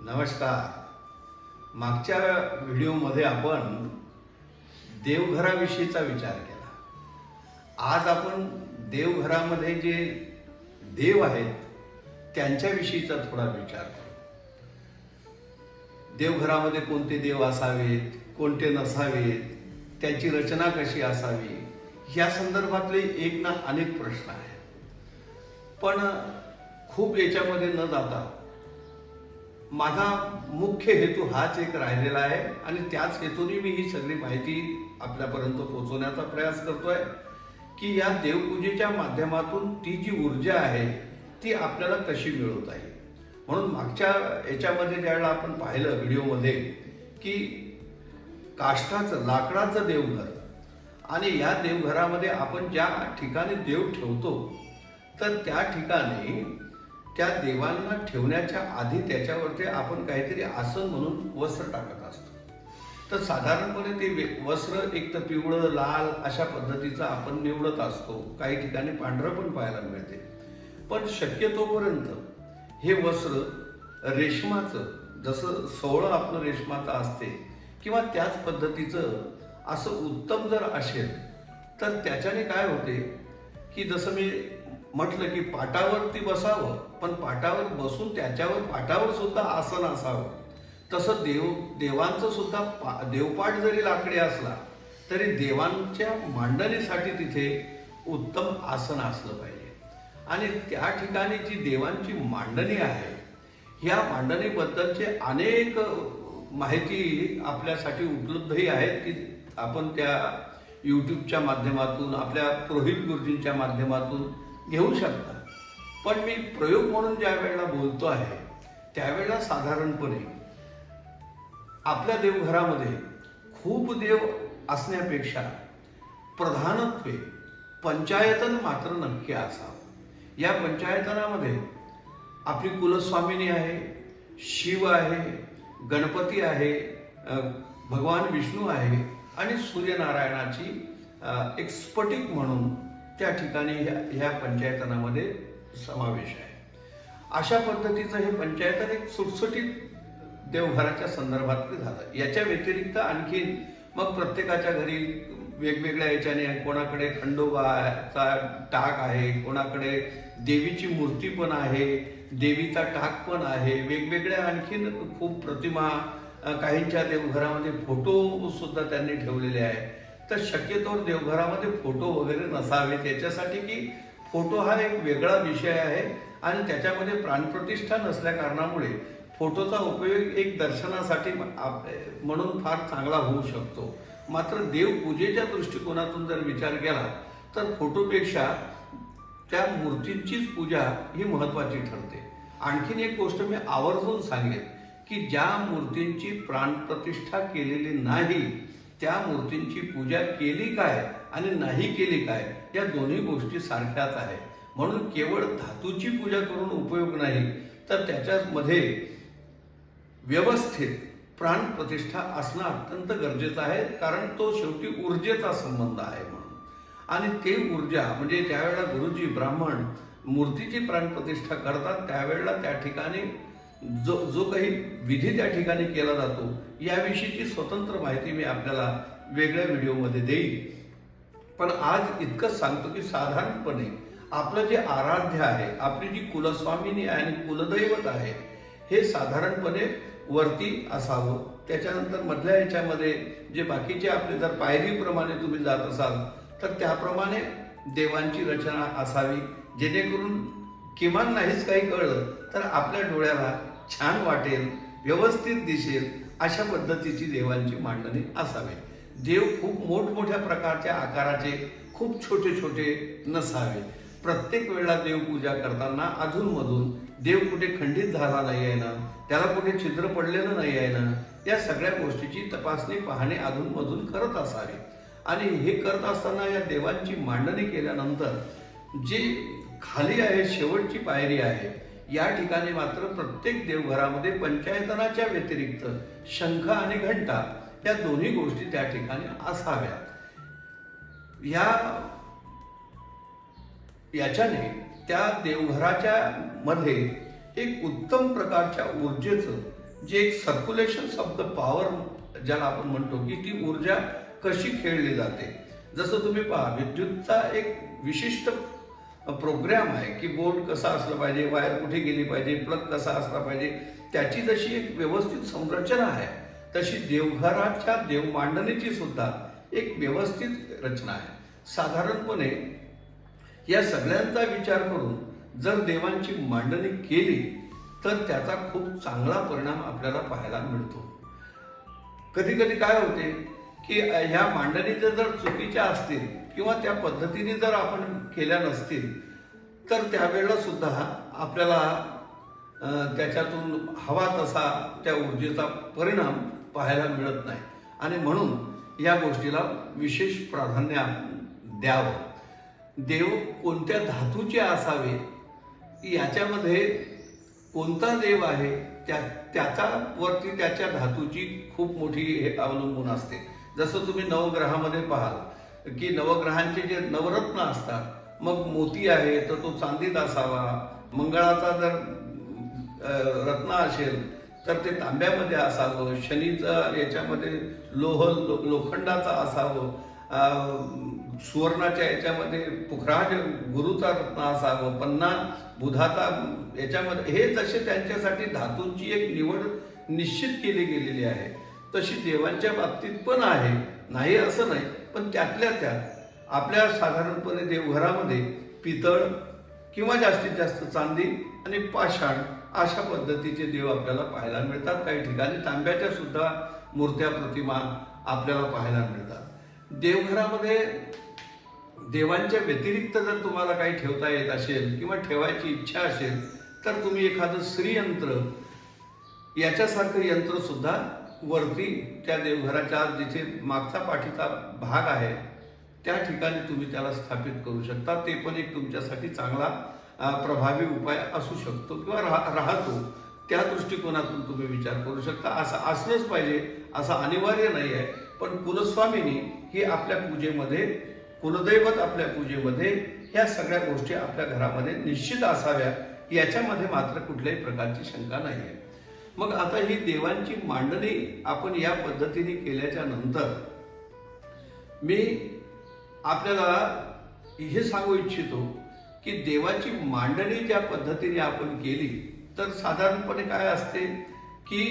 नमस्कार. मागच्या व्हिडिओमध्ये आपण देवघराविषयीचा विचार केला. आज आपण देवघरामध्ये जे देव आहेत त्यांच्याविषयीचा थोडा विचार करू. देवघरामध्ये कोणते देव असावेत, कोणते नसावेत, त्याची रचना कशी असावी, या संदर्भातले एक ना अनेक प्रश्न आहेत. पण खूप याच्यामध्ये न जाता माझा मुख्य हेतू हाच एक राहिलेला आहे आणि त्याच हेतूने मी ही सगळी माहिती आपल्यापर्यंत पोहोचवण्याचा प्रयास करतोय की या देवपूजेच्या माध्यमातून ती जी ऊर्जा आहे ती आपल्याला कशी मिळवता येईल. म्हणून मागच्या याच्यामध्ये ज्यावेळेला आपण पाहिलं व्हिडिओमध्ये की काष्टाचं लाकडाचं देवघर आणि या देवघरामध्ये आपण ज्या ठिकाणी देव ठेवतो तर त्या ठिकाणी त्या देवांना ठेवण्याच्या आधी त्याच्यावरती आपण काहीतरी आसन म्हणून वस्त्र टाकत असतो. तर साधारणपणे ते वस्त्र एक तर पिवळं, लाल अशा पद्धतीचं आपण निवडत असतो. काही ठिकाणी पांढरं पण पाहायला मिळते. पण शक्यतोपर्यंत हे वस्त्र रेशमाचं, जसं सोवळं आपलं रेशमाचं असते किंवा त्याच पद्धतीचं असं उत्तम जर असेल तर त्याच्याने काय होते की जसं मी म्हटलं की पाटावरती बसावं, पण पाटावर बसून त्याच्यावर पाटावर सुद्धा आसन असावं. तसं देवांचं सुद्धा देवपाट जरी लाकडी असला तरी देवांच्या मांडणीसाठी तिथे उत्तम आसन असलं पाहिजे. आणि त्या ठिकाणी जी देवांची मांडणी आहे ह्या मांडणीबद्दलचे अनेक माहिती आपल्यासाठी उपलब्धही आहेत की आपण त्या यूट्यूबच्या माध्यमातून, आपल्या पुरोहित गुरुजींच्या माध्यमातून घेऊ शकता. पण मी प्रयोग म्हणून ज्या वेळेला बोलतो आहे त्यावेळेला साधारणपणे आपल्या देवघरामध्ये खूप देव असण्यापेक्षा प्रधानत्वे पंचायतन मात्र नक्की असावं. या पंचायतनामध्ये आपली कुलस्वामिनी आहे, शिव आहे, गणपती आहे, भगवान विष्णू आहे आणि सूर्यनारायणाची एक स्फटिक म्हणून त्या ठिकाणी ह्या पंचायतनामध्ये समावेश आहे. अशा पद्धतीचं हे पंचायतन एक सुटसुटीत देवघराच्या संदर्भातलं झालं. याच्या व्यतिरिक्त आणखीन मग प्रत्येकाच्या घरी वेगवेगळ्या याच्याने, कोणाकडे खंडोबाचा टाक आहे, कोणाकडे देवीची मूर्ती पण आहे, देवीचा टाक पण आहे, वेगवेगळ्या आणखीन खूप प्रतिमा, काहींच्या देवघरामध्ये फोटो सुद्धा त्यांनी ठेवलेले आहे. तर शक्यतोवर देवघरामध्ये फोटो वगैरे नसावे, त्याच्यासाठी की फोटो हा एक वेगळा विषय आहे आणि त्याच्यामध्ये प्राणप्रतिष्ठा नसल्या कारणामुळे फोटोचा उपयोग एक दर्शनासाठी म्हणून फार चांगला होऊ शकतो. मात्र देवपूजेच्या दृष्टिकोनातून जर विचार केला तर फोटोपेक्षा त्या मूर्तींचीच पूजा ही महत्वाची ठरते. आणखीन एक गोष्ट मी आवर्जून सांगेन की ज्या मूर्तींची प्राणप्रतिष्ठा केलेली नाही त्या मूर्तींची पूजा केली काय आणि नाही केली काय या दोन्ही गोष्टी सारख्याच आहेत. म्हणून केवळ धातूची पूजा करून उपयोग नाही, तर त्याच्यामध्ये व्यवस्थित प्राणप्रतिष्ठा असणं अत्यंत गरजेचं आहे. कारण तो शेवटी ऊर्जेचा संबंध आहे म्हणून. आणि ते ऊर्जा म्हणजे ज्यावेळेला गुरुजी ब्राह्मण मूर्तीची प्राणप्रतिष्ठा करतात त्यावेळेला त्या ठिकाणी जो काही विधी त्या ठिकाणी केला जातो याविषयीची स्वतंत्र माहिती मी आपल्याला वेगळ्या व्हिडिओमध्ये देईन. पण आज इतकंच सांगतो की साधारणपणे आपलं जे आराध्य आहे, आपली जी कुलस्वामिनी आहे आणि कुलदैवत आहे हे साधारणपणे वरती असावं. त्याच्यानंतर मधल्या याच्यामध्ये जे बाकीचे आपले जर पायरीप्रमाणे तुम्ही जात असाल तर त्याप्रमाणे देवांची रचना असावी, जेणेकरून किमान नाहीच काही कळलं तर आपल्या डोळ्याला छान वाटेल, व्यवस्थित दिसेल अशा पद्धतीची देवांची मांडणी असावी. देव खूप मोठमोठ्या प्रकारच्या आकाराचे, खूप छोटे छोटे नसावे. प्रत्येक वेळेला देवपूजा करताना अधूनमधून देव कुठे खंडित झाला नाही आहे ना, त्याला कुठे छिद्र पडलेलं नाही आहे ना, या सगळ्या गोष्टीची तपासणी, पाहणे अधूनमधून करत असावी. आणि हे करत असताना या देवांची मांडणी केल्यानंतर जी खाली आहे, शेवटची पायरी आहे, या ठिकाणी मात्र प्रत्येक देवघरामध्ये पंचायतनाच्या व्यतिरिक्त शंख आणि घंटा या दोन्ही गोष्टी त्या ठिकाणी असाव्यात. याच्याने त्या देवघराच्या मध्ये एक उत्तम प्रकारच्या ऊर्जेचं जे एक सर्क्युलेशन ऑफ द पॉवर ज्याला आपण म्हणतो की ती ऊर्जा कशी खेळली जाते. जसं तुम्ही पहा, विद्युतचा एक विशिष्ट प्रोग्राम आहे की बोर्ड कसा असला पाहिजे, वायर कुठे गेली पाहिजे, प्लग कसा असला पाहिजे, त्याची जशी एक व्यवस्थित संरचना आहे तशी देवघराच्या देवमांडणीची सुद्धा एक व्यवस्थित रचना आहे. साधारणपणे या सगळ्यांचा विचार करून जर देवांची मांडणी केली तर त्याचा खूप चांगला परिणाम आपल्याला पाहायला मिळतो. कधी कधी काय होते की ह्या मांडणी जर चुकीच्या असतील किंवा त्या पद्धतीने जर आपण केल्या नसतील तर त्यावेळेला सुद्धा आपल्याला त्याच्यातून हवा तसा त्या ऊर्जेचा परिणाम पाहायला मिळत नाही. आणि म्हणून या गोष्टीला विशेष प्राधान्य द्यावं. देव कोणत्या धातूचे असावे, याच्यामध्ये कोणता देव आहे त्याच्या वरती त्याच्या धातूची खूप मोठी हे अवलंबून असते. जसं तुम्ही नवग्रहामध्ये पाहाल की नवग्रहांचे जे नवरत्न असतात, मग मोती आहे तर तो चांदीत असावा, मंगळाचा जर रत्न असेल तर ते तांब्यामध्ये असावं, शनीचं याच्यामध्ये लोखंडाचा असावं, सुवर्णाच्या याच्यामध्ये पुखराज गुरुचा रत्न असावं, पन्ना बुधाचा याच्यामध्ये, हे जसे त्यांच्यासाठी धातूंची एक निवड निश्चित केली गेलेली आहे तशी देवांच्या बाबतीत पण आहे. नाही असं नाही, पण त्यातल्या त्यात आपल्या साधारणपणे देवघरामध्ये पितळ किंवा जास्तीत जास्त चांदी आणि पाषाण अशा पद्धतीचे देव आपल्याला पाहायला मिळतात. काही ठिकाणी तांब्याच्या सुद्धा मूर्त्या प्रतिमा आपल्याला पाहायला मिळतात. देवघरामध्ये देवांच्या व्यतिरिक्त जर तुम्हाला काही ठेवता येत असेल किंवा ठेवायची इच्छा असेल तर तुम्ही एखादं श्रीयंत्र याच्यासारखं यंत्र सुद्धा वरती त्या देवघराच्या जिथे मागचा पाठीचा भाग आहे त्या ठिकाणी तुम्ही त्याला स्थापित करू शकता. ते पण एक तुमच्यासाठी चांगला प्रभावी उपाय असू शकतो किंवा राहतो. त्या दृष्टिकोनातून तुम्ही विचार करू शकता. असं असलंच पाहिजे असं अनिवार्य नाही आहे, पण कुलस्वामिनी ही आपल्या पूजेमध्ये, कुलदैवत आपल्या पूजेमध्ये, ह्या सगळ्या गोष्टी आपल्या घरामध्ये निश्चित असाव्या, याच्यामध्ये मात्र कुठल्याही प्रकारची शंका नाही आहे. मग आता ही देवांची मांडणी आपण या पद्धतीने केल्याच्या नंतर मी आपल्याला हे सांगू इच्छितो की देवाची मांडणी ज्या पद्धतीने आपण केली तर साधारणपणे काय असते की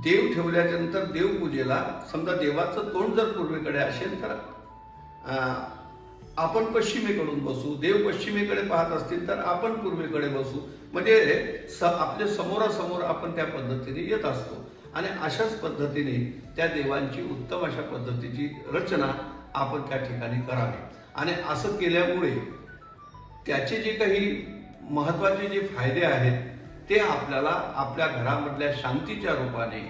देव ठेवल्याच्या नंतर देवपूजेला समजा देवाचं तोंड जर पूर्वेकडे असेल तर आपण पश्चिमेकडून बसू, देव पश्चिमेकडे पाहत असतील तर आपण पूर्वेकडे बसू, म्हणजे आपल्या समोरासमोर आपण त्या पद्धतीने येत असतो. आणि अशाच पद्धतीने त्या देवांची उत्तम अशा पद्धतीची रचना आपण त्या ठिकाणी करावी. आणि असं केल्यामुळे त्याचे जे काही महत्वाचे जे फायदे आहेत ते आपल्याला आपल्या घरामधल्या शांतीच्या रूपाने,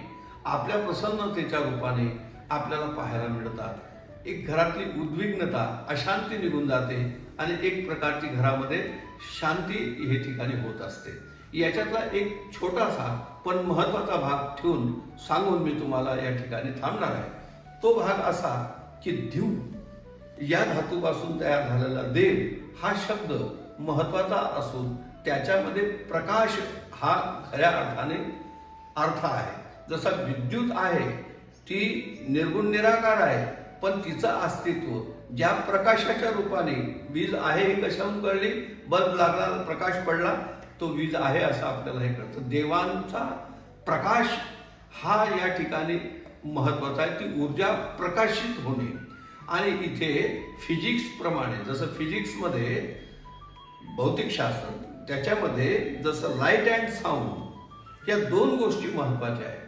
आपल्या प्रसन्नतेच्या रूपाने आपल्याला पाहायला मिळतात. एक घरातली उद्विग्नता, अशांती निघून जाते आणि एक प्रकारची घरामध्ये शांती हे ठिकाणी होत असते. याच्यातला एक छोटासा पण महत्वाचा भाग ठेवून सांगून मी तुम्हाला या ठिकाणी थांबणार आहे. तो भाग असा की दिव या धातूपासून तयार झालेला देव हा शब्द महत्वाचा असून त्याच्यामध्ये प्रकाश हा खऱ्या अर्थाने अर्थ आहे. जसा विद्युत आहे ती निर्गुण निराकार आहे, पण तिचं अस्तित्व ज्या प्रकाशाच्या रूपाने वीज आहे हे कशाहून कळली, बल्ब लागला, प्रकाश पडला, तो वीज आहे असं आपल्याला हे कळतं. देवांचा प्रकाश हा या ठिकाणी महत्वाचा आहे, ती ऊर्जा प्रकाशित होणे. आणि इथे फिजिक्स प्रमाणे, जसं फिजिक्समध्ये भौतिकशास्त्र त्याच्यामध्ये जसं लाईट अँड साऊंड या दोन गोष्टी महत्वाच्या आहेत,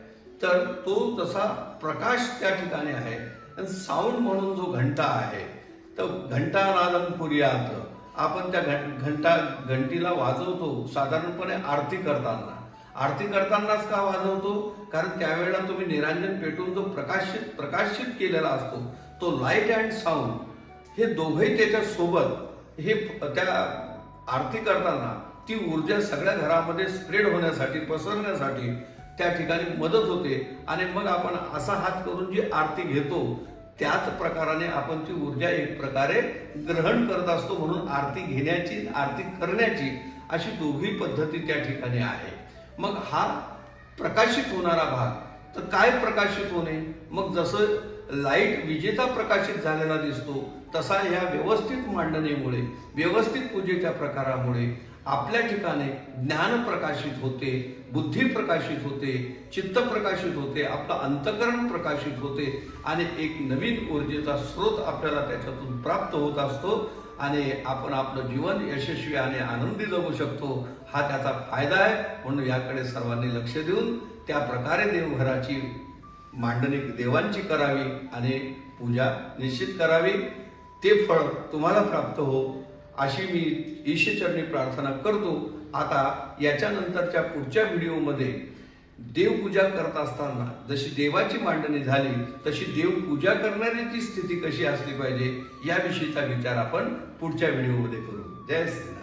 तर तो जसा प्रकाश त्या ठिकाणी आहे आणि साऊंड म्हणून जो घंटा आहे तर घंटानादम कुर्यात, आपण त्या घंटीला वाजवतो साधारणपणे आरती करताना. आरती करतानाच का वाजवतो, कारण त्यावेळेला तुम्ही निरांजन पेटून जो प्रकाशित केलेला असतो तो लाईट अँड साऊंड हे दोघंही त्याच्या सोबत हे त्या आरती करताना ती ऊर्जा सगळ्या घरामध्ये स्प्रेड होण्यासाठी, पसरण्यासाठी त्या ठिकाणी मदत होते. आणि मग आपण असा हात करून जी आरती घेतो त्याच प्रकाराने आपण ती ऊर्जा एक प्रकारे ग्रहण करत असतो. म्हणून आरती घेण्याची, आरती करण्याची अशी दोघी पद्धती त्या ठिकाणी आहे. मग हा प्रकाशित होणारा भाग. तर काय प्रकाशित होणे? मग जसं लाईट विजेचा प्रकाशित झालेला दिसतो तसा ह्या व्यवस्थित मांडणीमुळे, व्यवस्थित पूजेच्या प्रकारामुळे आपल्या ठिकाणी ज्ञान प्रकाशित होते, बुद्धी प्रकाशित होते, चित्त प्रकाशित होते, आपलं अंतःकरण प्रकाशित होते आणि एक नवीन ऊर्जेचा स्रोत आपल्याला त्याच्यातून प्राप्त होत असतो आणि आपण आपलं जीवन यशस्वी आणि आनंदी जगू शकतो. हा त्याचा फायदा आहे. म्हणून याकडे सर्वांनी लक्ष देऊन त्या प्रकारे देवघराची मांडणी देवांची करावी आणि पूजा निश्चित करावी. ते फळ तुम्हाला प्राप्त हो अशी मी ईशचरणी प्रार्थना करतो. आता याच्यानंतरच्या पुढच्या व्हिडिओमध्ये देवपूजा करत असताना जशी देवाची मांडणी झाली तशी देवपूजा करणाऱ्याची स्थिती कशी असली पाहिजे याविषयीचा विचार आपण पुढच्या व्हिडिओमध्ये करू. जय श्री